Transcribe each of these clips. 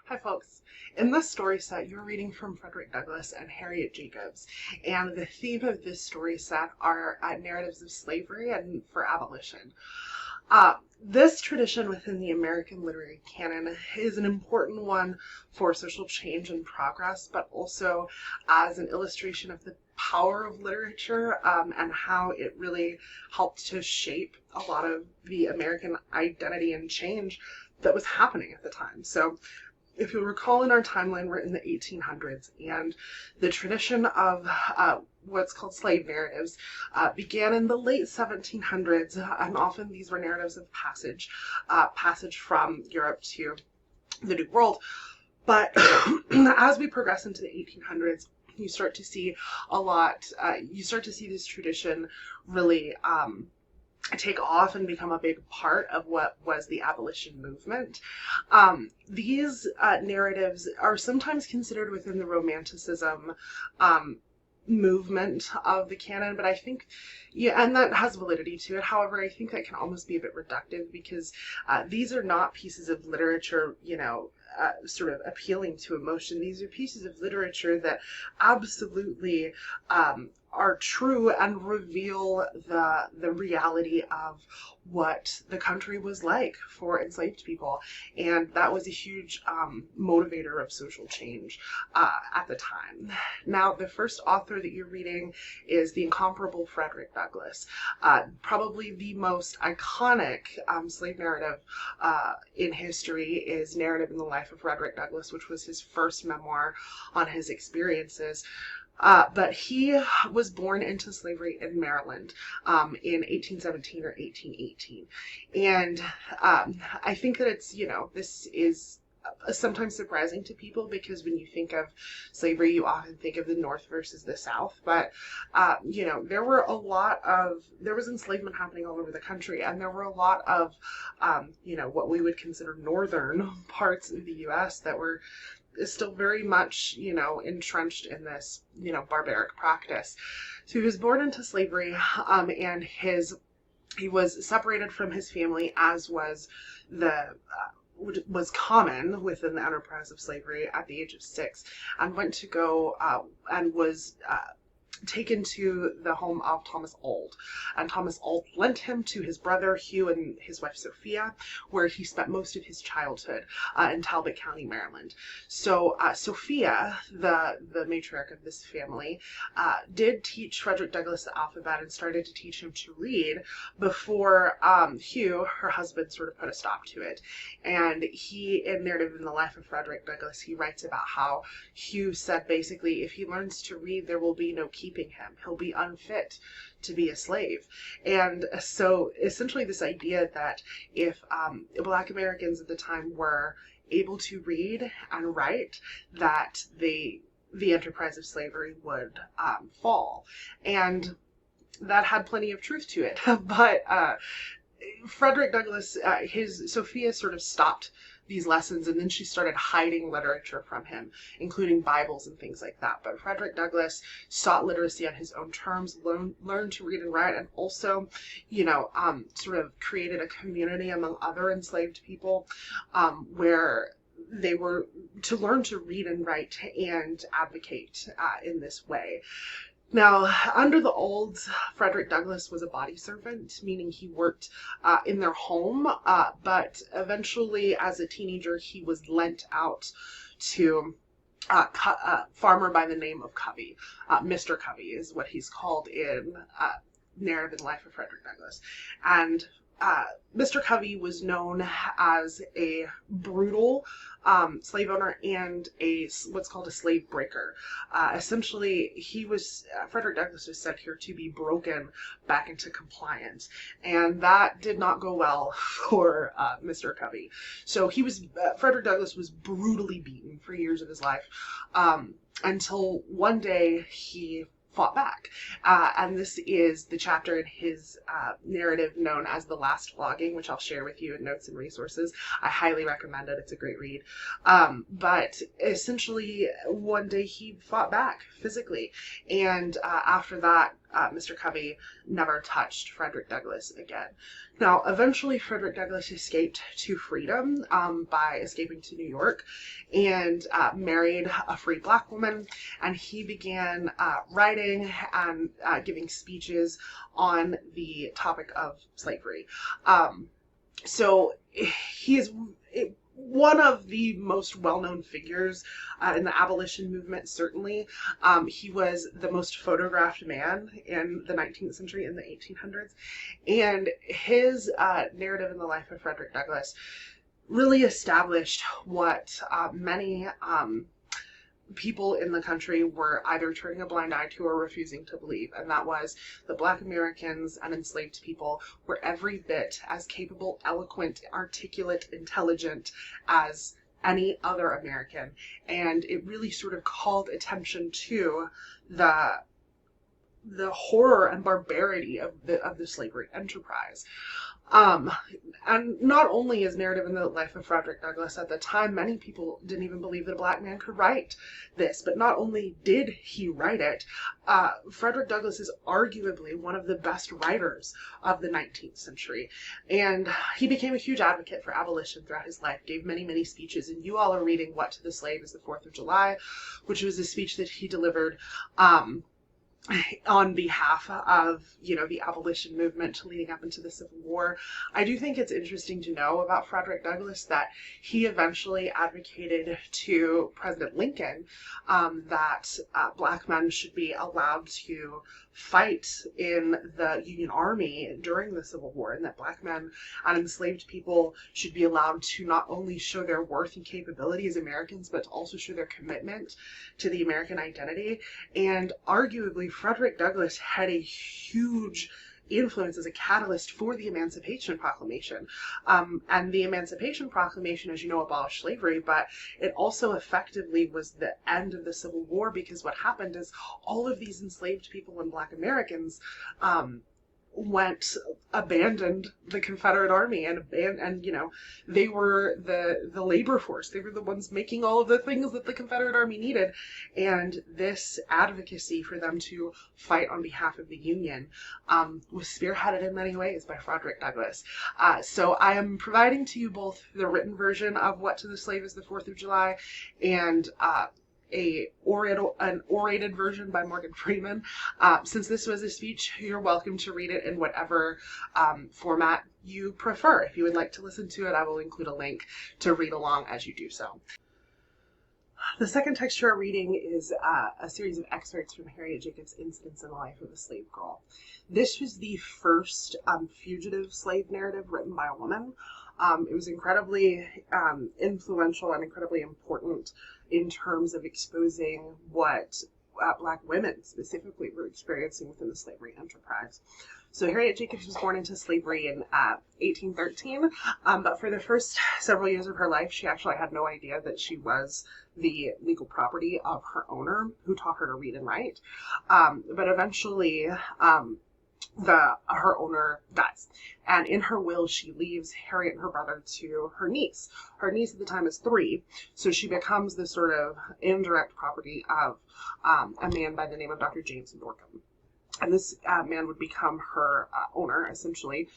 Hi folks. In this story set, you're reading from Frederick Douglass and Harriet Jacobs, and the theme of this story set are narratives of slavery and for abolition. This tradition within the American literary canon is an important one for social change and progress, but also as an illustration of the power of literature and how it really helped to shape a lot of the American identity and change that was happening at the time. So if you'll recall, in our timeline, we're in the 1800s, and the tradition of what's called slave narratives began in the late 1700s, and often these were narratives of passage from Europe to the New World. But as we progress into the 1800s, you start to see this tradition really take off and become a big part of what was the abolition movement. These narratives are sometimes considered within the Romanticism movement of the canon, but I think, yeah, and that has validity to it. However, I think that can almost be a bit reductive because these are not pieces of literature, sort of appealing to emotion. These are pieces of literature that absolutely are true and reveal the reality of what the country was like for enslaved people, and that was a huge motivator of social change at the time. Now, the first author that you're reading is the incomparable Frederick Douglass, probably the most iconic slave narrative in history is Narrative in the Life of Frederick Douglass, which was his first memoir on his experiences. But he was born into slavery in Maryland in 1817 or 1818. And I think that it's, this is sometimes surprising to people because when you think of slavery, you often think of the North versus the South. But, there was enslavement happening all over the country, and there were a lot of, what we would consider northern parts of the U.S. that were is still very much, entrenched in this, barbaric practice. So he was born into slavery, and he was separated from his family, as was was common within the enterprise of slavery at the age of 6, and went to go and was taken to the home of Thomas Auld, and Thomas Auld lent him to his brother Hugh and his wife Sophia, where he spent most of his childhood in Talbot County, Maryland. So Sophia, the matriarch of this family, did teach Frederick Douglass the alphabet and started to teach him to read before Hugh, her husband, sort of put a stop to it. And he, in Narrative in the Life of Frederick Douglass, he writes about how Hugh said basically, if he learns to read, there will be no keeping him. He'll be unfit to be a slave. And so essentially this idea that if Black Americans at the time were able to read and write, that the enterprise of slavery would fall. And that had plenty of truth to it. But Frederick Douglass, Sophia sort of stopped these lessons, and then she started hiding literature from him, including Bibles and things like that. But Frederick Douglass sought literacy on his own terms, learned to read and write, and also, sort of created a community among other enslaved people where they were to learn to read and write and advocate in this way. Now, under the Olds, Frederick Douglass was a body servant, meaning he worked in their home, but eventually, as a teenager, he was lent out to a farmer by the name of Covey. Mr. Covey is what he's called in Narrative in the Life of Frederick Douglass. And Mr. Covey was known as a brutal slave owner and what's called a slave breaker. Essentially, Frederick Douglass was sent here to be broken back into compliance, and that did not go well for Mr. Covey. So Frederick Douglass was brutally beaten for years of his life until one day he fought back. And this is the chapter in his narrative known as The Last Flogging, which I'll share with you in notes and resources. I highly recommend it. It's a great read. But essentially, one day he fought back physically. And after that, Mr. Covey never touched Frederick Douglass again. Now, eventually Frederick Douglass escaped to freedom by escaping to New York and married a free black woman, and he began writing and giving speeches on the topic of slavery. So he is one of the most well-known figures in the abolition movement, certainly. He was the most photographed man in the 19th century, in the 1800s. And his narrative in the life of Frederick Douglass really established what many people in the country were either turning a blind eye to or refusing to believe, and that was that Black Americans and enslaved people were every bit as capable, eloquent, articulate, intelligent as any other American. And it really sort of called attention to the horror and barbarity of the slavery enterprise. And not only his narrative in the life of Frederick Douglass, at the time, many people didn't even believe that a black man could write this, but not only did he write it, Frederick Douglass is arguably one of the best writers of the 19th century, and he became a huge advocate for abolition throughout his life, gave many, many speeches, and you all are reading What to the Slave is the 4th of July, which was a speech that he delivered, on behalf of, the abolition movement leading up into the Civil War. I do think it's interesting to know about Frederick Douglass that he eventually advocated to President Lincoln that black men should be allowed to fight in the Union Army during the Civil War, and that black men and enslaved people should be allowed to not only show their worth and capability as Americans, but to also show their commitment to the American identity. And arguably, Frederick Douglass had a huge influence as a catalyst for the Emancipation Proclamation. And the Emancipation Proclamation, as you know, abolished slavery, but it also effectively was the end of the Civil War, because what happened is all of these enslaved people and Black Americans abandoned the Confederate Army and they were the labor force. They were the ones making all of the things that the Confederate Army needed, and this advocacy for them to fight on behalf of the Union was spearheaded in many ways by Frederick Douglass. So I am providing to you both the written version of What to the Slave is the 4th of July and an orated version by Morgan Freeman. Since this was a speech, you're welcome to read it in whatever format you prefer. If you would like to listen to it, I will include a link to read along as you do so. The second text you are reading is a series of excerpts from Harriet Jacobs' Incidents in the Life of a Slave Girl. This was the first fugitive slave narrative written by a woman. It was incredibly influential and incredibly important in terms of exposing what Black women specifically were experiencing within the slavery enterprise. So Harriet Jacobs was born into slavery in 1813, but for the first several years of her life, she actually had no idea that she was the legal property of her owner, who taught her to read and write. But eventually, her owner dies, and in her will she leaves Harriet and her brother to her niece. Her niece at the time is 3, so she becomes the sort of indirect property of a man by the name of Dr. James Norcom, and this man would become her owner essentially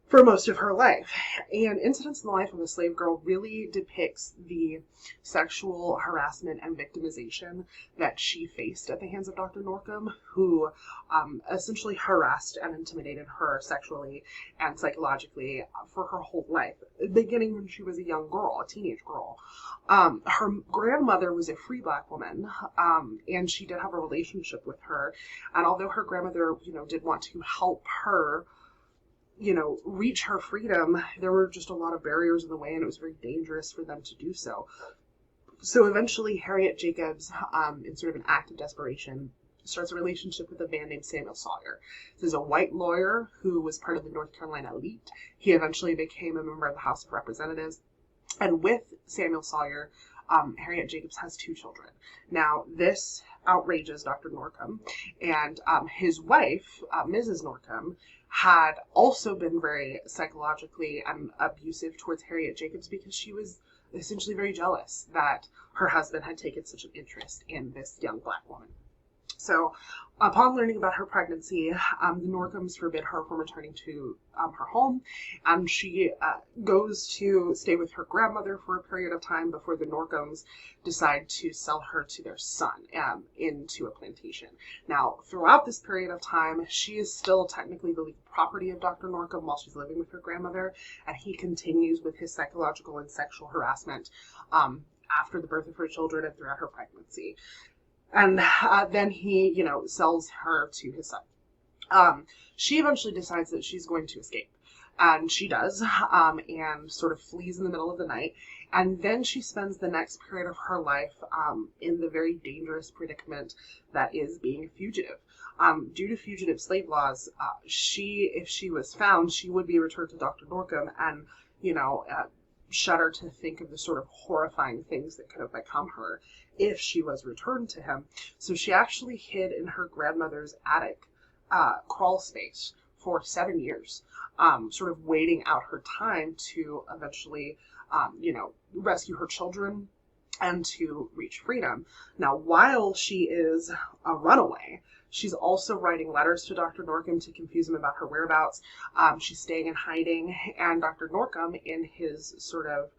for most of her life. And Incidents in the Life of a Slave Girl really depicts the sexual harassment and victimization that she faced at the hands of Dr. Norcom, who essentially harassed and intimidated her sexually and psychologically for her whole life, beginning when she was a young girl, a teenage girl. Her grandmother was a free Black woman, and she did have a relationship with her. And although her grandmother, did want to help her reach her freedom, there were just a lot of barriers in the way, and it was very dangerous for them to do so. So eventually Harriet Jacobs, in sort of an act of desperation, starts a relationship with a man named Samuel Sawyer. This is a white lawyer who was part of the North Carolina elite. He eventually became a member of the House of Representatives. And with Samuel Sawyer, Harriet Jacobs has 2 children. Now, this outrages Dr. Norcom, and his wife, Mrs. Norcom, had also been very psychologically and abusive towards Harriet Jacobs because she was essentially very jealous that her husband had taken such an interest in this young Black woman. So, upon learning about her pregnancy, the Norcombs forbid her from returning to her home, and she goes to stay with her grandmother for a period of time before the Norcombs decide to sell her to their son into a plantation. Now, throughout this period of time, she is still technically the legal property of Dr. Norcomb while she's living with her grandmother, and he continues with his psychological and sexual harassment after the birth of her children and throughout her pregnancy. And then he, sells her to his son. She eventually decides that she's going to escape. And she does, and sort of flees in the middle of the night. And then she spends the next period of her life in the very dangerous predicament that is being a fugitive. Due to fugitive slave laws, if she was found, she would be returned to Dr. Norcomb, and, shudder to think of the sort of horrifying things that could have become her if she was returned to him. So she actually hid in her grandmother's attic crawl space for 7 years, sort of waiting out her time to eventually, rescue her children and to reach freedom. Now, while she is a runaway, she's also writing letters to Dr. Norcomb to confuse him about her whereabouts. She's staying in hiding, and Dr. Norcomb, in his sort of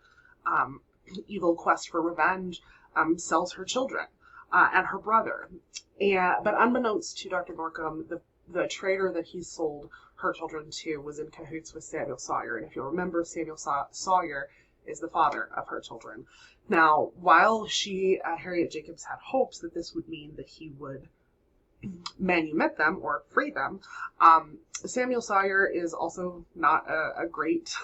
evil quest for revenge, sells her children and her brother. But unbeknownst to Dr. Norcomb, the trader that he sold her children to was in cahoots with Samuel Sawyer. And if you'll remember, Samuel Sawyer is the father of her children. Now, while Harriet Jacobs, had hopes that this would mean that he would manumit them or free them, Samuel Sawyer is also not a great,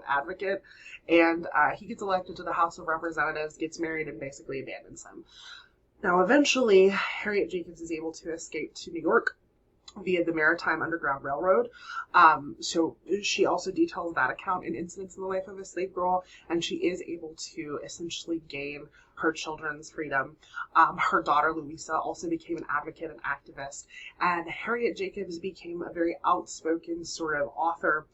advocate, and he gets elected to the House of Representatives, gets married, and basically abandons him. Now, eventually, Harriet Jacobs is able to escape to New York via the Maritime Underground Railroad. So she also details that account in Incidents in the Life of a Slave Girl, and she is able to essentially gain her children's freedom. Her daughter, Louisa, also became an advocate and activist, and Harriet Jacobs became a very outspoken sort of author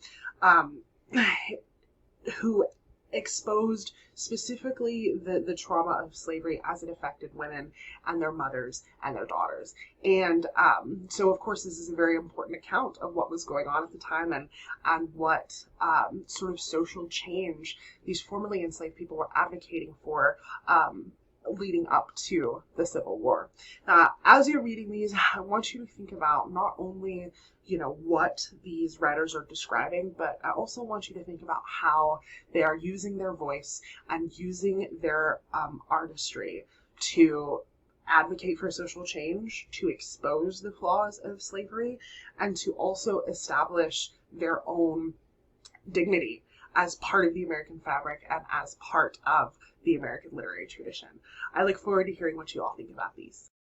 who exposed specifically the trauma of slavery as it affected women and their mothers and their daughters. And so, of course, this is a very important account of what was going on at the time and what sort of social change these formerly enslaved people were advocating for leading up to the Civil War. As you're reading these, I want you to think about not only what these writers are describing, but I also want you to think about how they are using their voice and using their artistry to advocate for social change, to expose the flaws of slavery, and to also establish their own dignity as part of the American fabric and as part of the American literary tradition. I look forward to hearing what you all think about these.